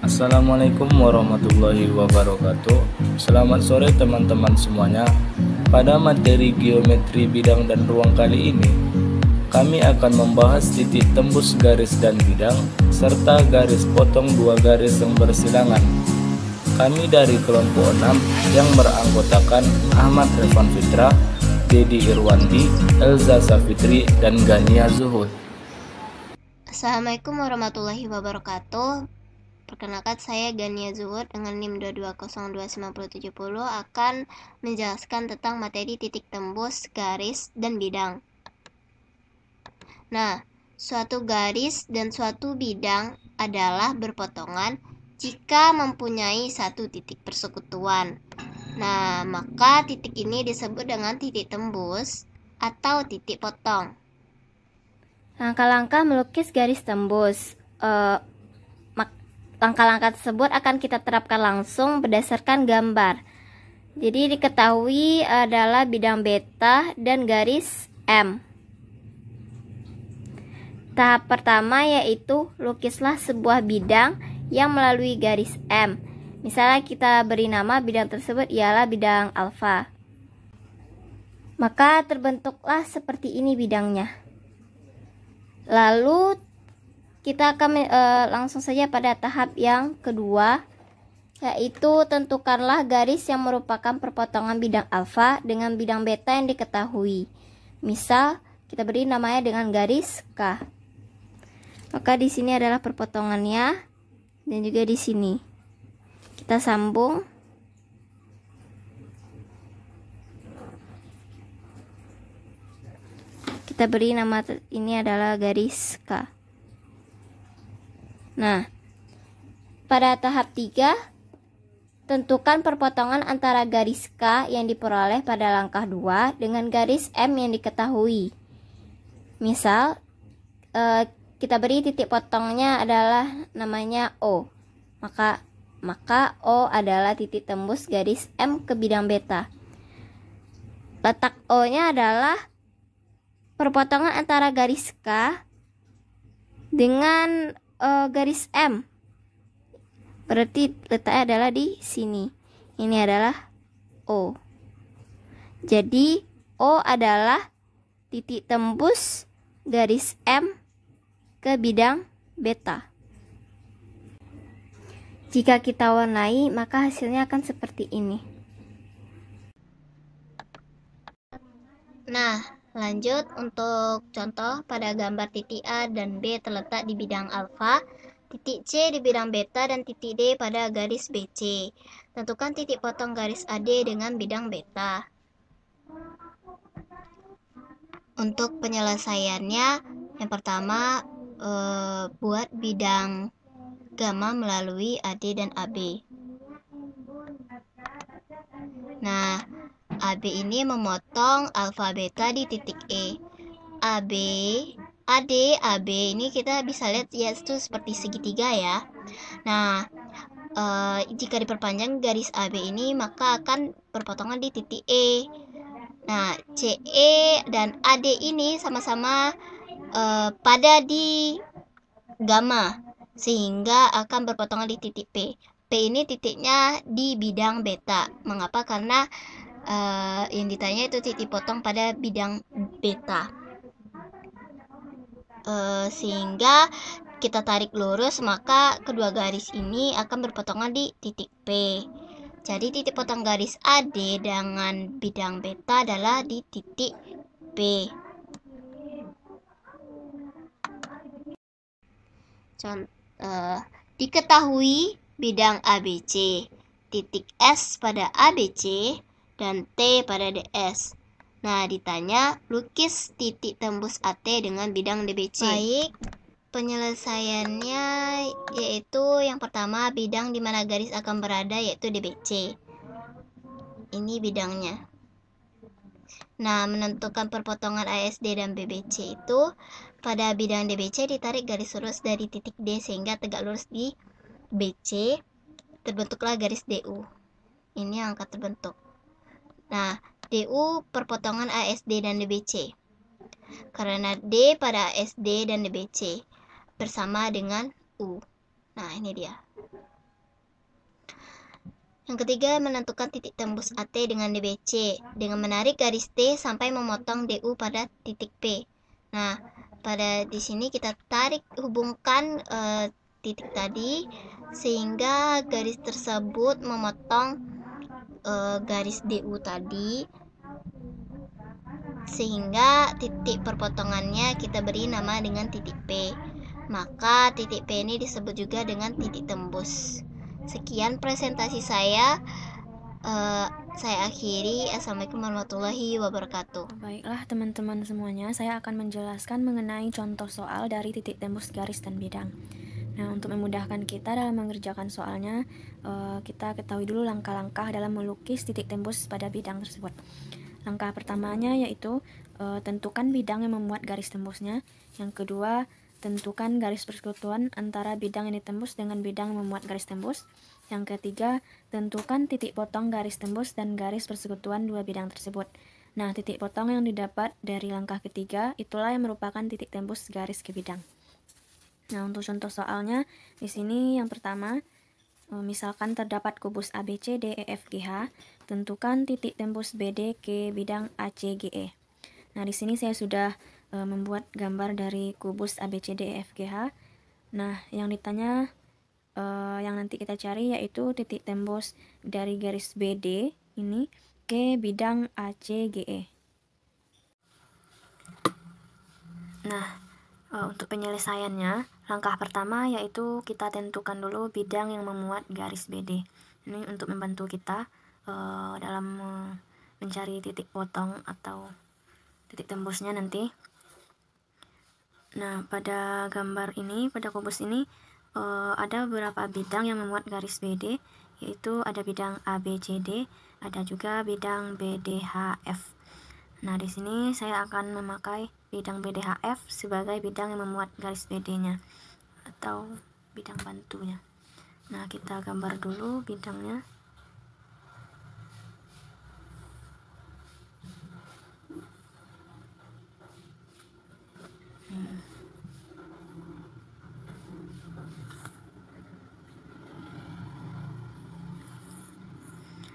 Assalamualaikum warahmatullahi wabarakatuh. Selamat sore teman-teman semuanya. Pada materi geometri bidang dan ruang kali ini, kami akan membahas titik tembus garis dan bidang, serta garis potong dua garis yang bersilangan. Kami dari kelompok 6 yang beranggotakan Ahmad Revan Fitra, Dedi Irwandi, Elza Safitri, dan Gania Zuhud. Assalamualaikum warahmatullahi wabarakatuh. Perkenalkan, saya Gania Zuhud dengan NIM 2202970 akan menjelaskan tentang materi titik tembus, garis, dan bidang. Nah, suatu garis dan suatu bidang adalah berpotongan jika mempunyai satu titik persekutuan. Nah, maka titik ini disebut dengan titik tembus atau titik potong. Langkah-langkah melukis garis tembus. Langkah-langkah tersebut akan kita terapkan langsung berdasarkan gambar. Jadi diketahui adalah bidang beta dan garis M. Tahap pertama yaitu lukislah sebuah bidang yang melalui garis M. Misalnya kita beri nama bidang tersebut ialah bidang alfa. Maka terbentuklah seperti ini bidangnya. Lalu kita akan langsung saja pada tahap yang kedua, yaitu tentukanlah garis yang merupakan perpotongan bidang alfa dengan bidang beta yang diketahui. Misal kita beri namanya dengan garis K. Maka di sini adalah perpotongannya dan juga di sini. Kita sambung. Kita beri nama ini adalah garis K. Nah, pada tahap 3, tentukan perpotongan antara garis K yang diperoleh pada langkah 2 dengan garis M yang diketahui. Misal, kita beri titik potongnya adalah namanya O. Maka O adalah titik tembus garis M ke bidang beta. Letak O-nya adalah perpotongan antara garis K dengan garis M. Berarti letaknya adalah di sini. Ini adalah O. Jadi O adalah titik tembus garis M ke bidang beta. Jika kita warnai, maka hasilnya akan seperti ini. Nah, lanjut untuk contoh pada gambar titik A dan B terletak di bidang alfa, titik C di bidang beta, dan titik D pada garis BC. Tentukan titik potong garis AD dengan bidang beta. Untuk penyelesaiannya, yang pertama buat bidang gamma melalui AD dan AB. Nah, AB ini memotong alfa beta di titik E. AD, AB ini kita bisa lihat yaitu seperti segitiga ya. Nah, jika diperpanjang garis AB ini maka akan berpotongan di titik E. Nah, CE dan AD ini sama-sama pada di gamma sehingga akan berpotongan di titik P. P ini titiknya di bidang beta. Mengapa? Karena yang ditanya itu titik potong pada bidang beta. Sehingga kita tarik lurus, maka kedua garis ini akan berpotongan di titik P. Jadi titik potong garis AD dengan bidang beta adalah di titik P. Diketahui bidang ABC, titik S pada ABC, dan T pada DS. Nah, ditanya lukis titik tembus AT dengan bidang DBC. Baik, penyelesaiannya yaitu yang pertama bidang di mana garis akan berada yaitu DBC. Ini bidangnya. Nah, menentukan perpotongan ASD dan BBC itu pada bidang DBC ditarik garis lurus dari titik D sehingga tegak lurus di BC, terbentuklah garis DU. Ini yang akan terbentuk. Nah, DU perpotongan ASD dan DBC. Karena D pada ASD dan DBC bersama dengan U. Nah, ini dia. Yang ketiga, menentukan titik tembus AT dengan DBC dengan menarik garis T sampai memotong DU pada titik P. Nah, di sini kita tarik hubungkan titik tadi sehingga garis tersebut memotong garis DU tadi, sehingga titik perpotongannya kita beri nama dengan titik P. Maka titik P ini disebut juga dengan titik tembus. Sekian presentasi saya. Saya akhiri. Assalamualaikum warahmatullahi wabarakatuh. Baiklah teman-teman semuanya, saya akan menjelaskan mengenai contoh soal dari titik tembus garis dan bidang. Nah, untuk memudahkan kita dalam mengerjakan soalnya, kita ketahui dulu langkah-langkah dalam melukis titik tembus pada bidang tersebut. Langkah pertamanya yaitu tentukan bidang yang memuat garis tembusnya. Yang kedua, tentukan garis persekutuan antara bidang yang ditembus dengan bidang yang memuat garis tembus. Yang ketiga, tentukan titik potong garis tembus dan garis persekutuan dua bidang tersebut. Nah, titik potong yang didapat dari langkah ketiga itulah yang merupakan titik tembus garis ke bidang. Nah, untuk contoh soalnya di sini yang pertama, misalkan terdapat kubus ABC, D, E, F, G, H, tentukan titik tembus BD ke bidang ACGE. Nah, di sini saya sudah membuat gambar dari kubus ABCD, E, F, G, H. Nah, yang ditanya yang nanti kita cari yaitu titik tembus dari garis BD ini ke bidang ACGE. Nah, untuk penyelesaiannya, langkah pertama yaitu kita tentukan dulu bidang yang memuat garis BD. Ini untuk membantu kita dalam mencari titik potong atau titik tembusnya nanti. Nah, pada gambar ini, pada kubus ini ada beberapa bidang yang memuat garis BD, yaitu ada bidang ABCD, ada juga bidang BDHF. Nah, di sini saya akan memakai bidang BDHF sebagai bidang yang memuat garis BD-nya atau bidang bantunya. Nah, kita gambar dulu bidangnya.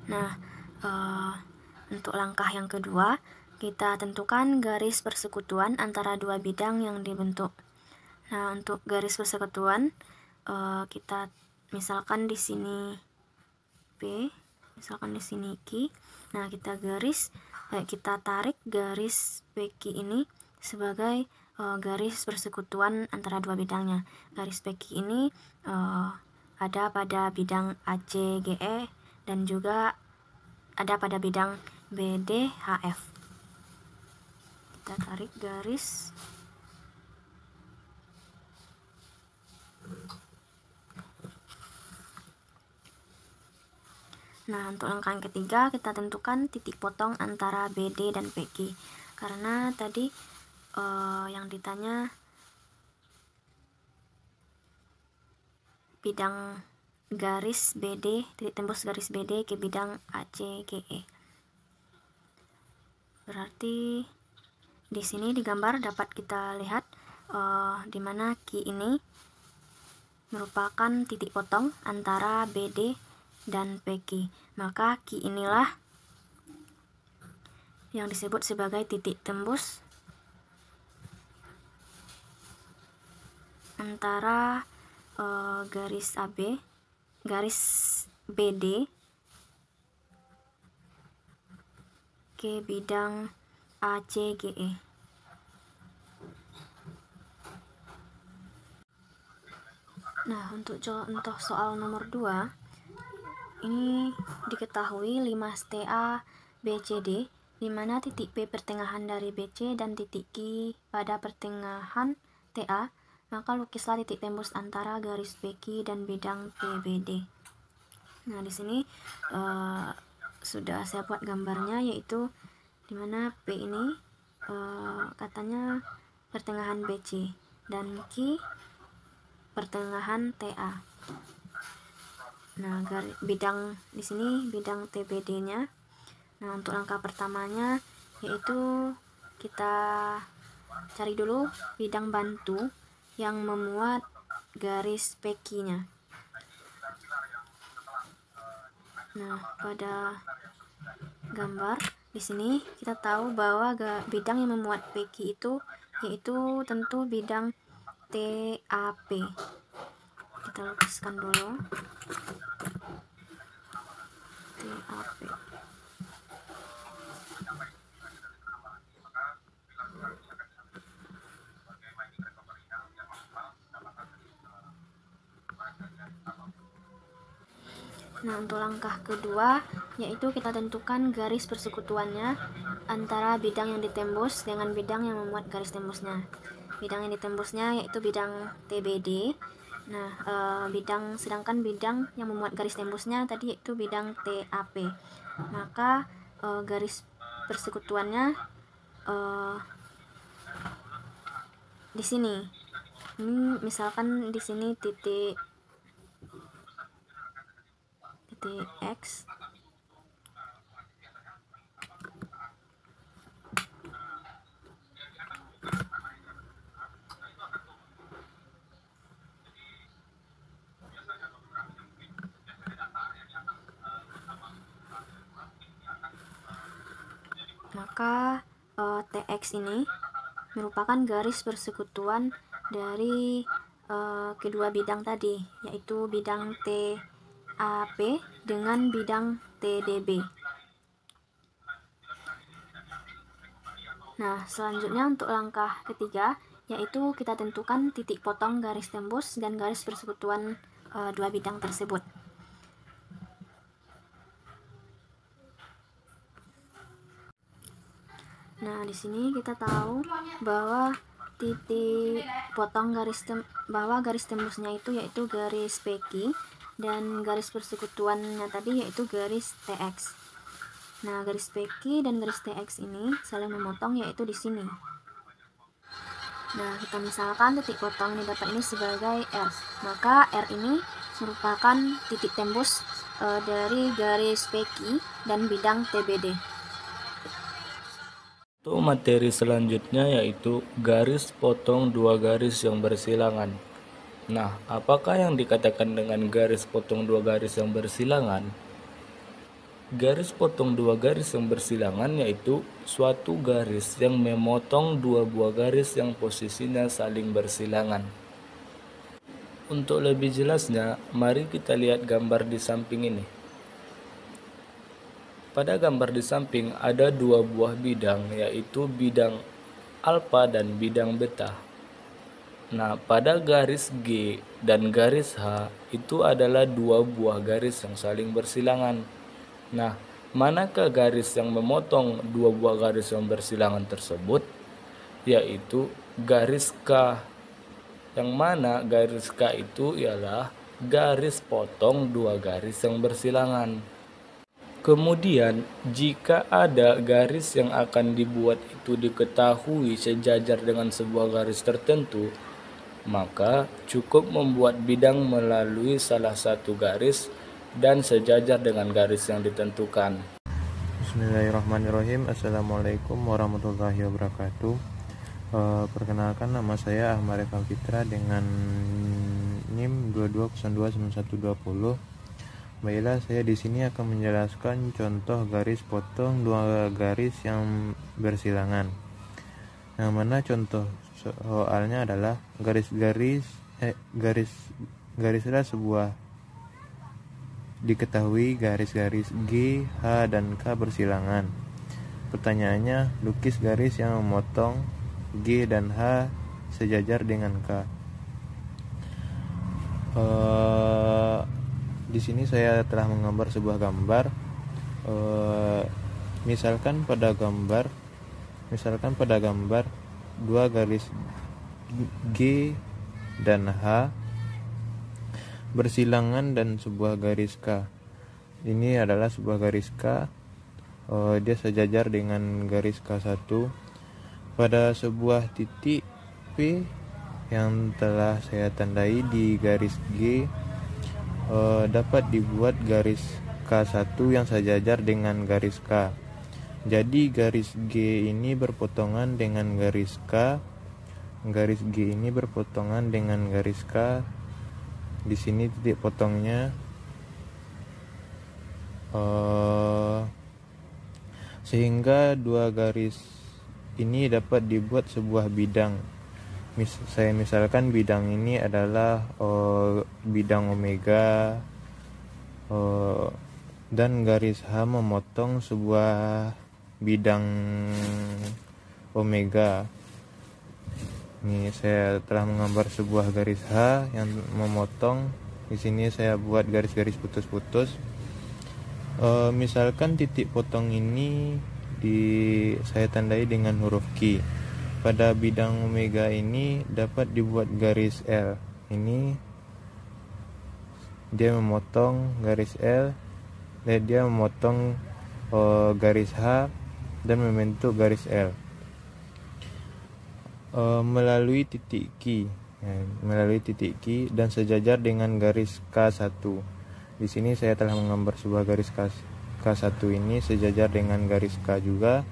Nah, untuk langkah yang kedua, kita tentukan garis persekutuan antara dua bidang yang dibentuk. Nah, untuk garis persekutuan, kita misalkan di sini P, misalkan di sini Q. Nah, kita tarik garis PQ ini sebagai garis persekutuan antara dua bidangnya. Garis PQ ini ada pada bidang ACGE dan juga ada pada bidang BDHF. Kita tarik garis. Nah, untuk langkah yang ketiga kita tentukan titik potong antara BD dan PQ. Karena tadi yang ditanya bidang garis BD, titik tembus garis BD ke bidang ACGE. Berarti di sini di gambar dapat kita lihat di mana Q ini merupakan titik potong antara BD dan PQ. Maka Q inilah yang disebut sebagai titik tembus antara garis BD ke bidang ACGE. Nah, untuk contoh soal nomor 2, ini diketahui 5TA BCD, di mana titik P pertengahan dari BC dan titik Q pada pertengahan TA. Maka lukislah titik tembus antara garis PQ dan bidang PBD. Nah, di sini sudah saya buat gambarnya, yaitu dimana P ini katanya pertengahan BC dan Q pertengahan TA. Nah, bidang di sini bidang TBD-nya. Nah, untuk langkah pertamanya yaitu kita cari dulu bidang bantu yang memuat garis PQ-nya. Nah, pada gambar di sini kita tahu bahwa bidang yang memuat PQ itu yaitu tentu bidang TAP. Kita lukiskan dulu TAP. Nah, untuk langkah kedua yaitu kita tentukan garis persekutuannya antara bidang yang ditembus dengan bidang yang memuat garis tembusnya. Bidang yang ditembusnya yaitu bidang TBD. Nah, sedangkan bidang yang memuat garis tembusnya tadi yaitu bidang TAP. Maka garis persekutuannya di sini. Ini misalkan di sini titik X. Maka TX ini merupakan garis persekutuan dari kedua bidang tadi, yaitu bidang TAP dengan bidang TDB. Nah, selanjutnya untuk langkah ketiga yaitu kita tentukan titik potong garis tembus dan garis persekutuan dua bidang tersebut. Nah, di sini kita tahu bahwa titik potong garis tembusnya itu yaitu garis PQ dan garis persekutuannya tadi yaitu garis TX. Nah, garis PQ dan garis TX ini saling memotong yaitu di sini. Nah, kita misalkan titik potong ini dapat ini sebagai R. Maka R ini merupakan titik tembus dari garis PQ dan bidang TBD. Untuk materi selanjutnya yaitu garis potong dua garis yang bersilangan. Nah, apakah yang dikatakan dengan garis potong dua garis yang bersilangan? Garis potong dua garis yang bersilangan yaitu suatu garis yang memotong dua buah garis yang posisinya saling bersilangan. Untuk lebih jelasnya, mari kita lihat gambar di samping ini. Pada gambar di samping ada dua buah bidang, yaitu bidang alfa dan bidang beta. Nah, pada garis G dan garis H itu adalah dua buah garis yang saling bersilangan. Nah, manakah garis yang memotong dua buah garis yang bersilangan tersebut? Yaitu garis K. Yang mana garis K itu ialah garis potong dua garis yang bersilangan. Kemudian, jika ada garis yang akan dibuat itu diketahui sejajar dengan sebuah garis tertentu, maka cukup membuat bidang melalui salah satu garis dan sejajar dengan garis yang ditentukan. Bismillahirrahmanirrahim. Assalamualaikum warahmatullahi wabarakatuh. Perkenalkan, nama saya Ahmad Rifan Fitra dengan NIM 22029120. Baiklah, saya di sini akan menjelaskan contoh garis potong dua garis yang bersilangan. Yang mana contoh soalnya adalah garislah sebuah diketahui garis-garis G, H, dan K bersilangan. Pertanyaannya, lukis garis yang memotong G dan H sejajar dengan K. Di sini saya telah menggambar sebuah gambar. Misalkan pada gambar dua garis G dan H bersilangan dan sebuah garis K. Ini adalah sebuah garis K. Dia sejajar dengan garis K1 pada sebuah titik P yang telah saya tandai di garis G. Dapat dibuat garis K1 yang sejajar dengan garis K. Jadi garis G ini berpotongan dengan garis K. Garis G ini berpotongan dengan garis K. Di sini titik potongnya sehingga dua garis ini dapat dibuat sebuah bidang. Saya misalkan bidang ini adalah bidang omega, dan garis H memotong sebuah bidang omega. Ini saya telah menggambar sebuah garis H yang memotong. Di sini saya buat garis-garis putus-putus. Misalkan titik potong ini saya tandai dengan huruf Q. Pada bidang omega ini dapat dibuat garis L. Ini dia memotong garis L, dan dia memotong garis H dan membentuk garis L melalui titik Q. Melalui titik Q dan sejajar dengan garis K1. Di sini saya telah menggambar sebuah garis K1 ini sejajar dengan garis K juga.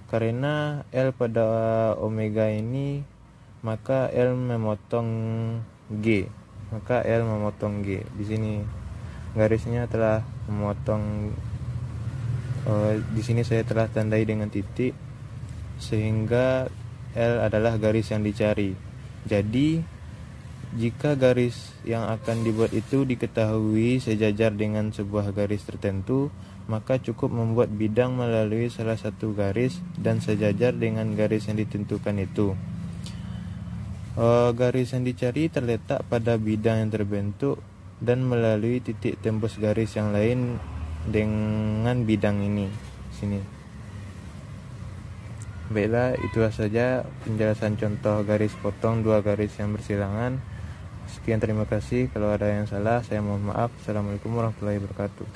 Karena L pada omega ini, maka L memotong G. Maka L memotong G. Di sini garisnya telah memotong. Di sini saya telah tandai dengan titik, sehingga L adalah garis yang dicari. Jadi, jika garis yang akan dibuat itu diketahui sejajar dengan sebuah garis tertentu, maka cukup membuat bidang melalui salah satu garis dan sejajar dengan garis yang ditentukan itu. Garis yang dicari terletak pada bidang yang terbentuk dan melalui titik tembus garis yang lain dengan bidang ini. Sini. Baiklah, itulah saja penjelasan contoh garis potong dua garis yang bersilangan. Sekian, terima kasih. Kalau ada yang salah, saya mohon maaf. Assalamualaikum warahmatullahi wabarakatuh.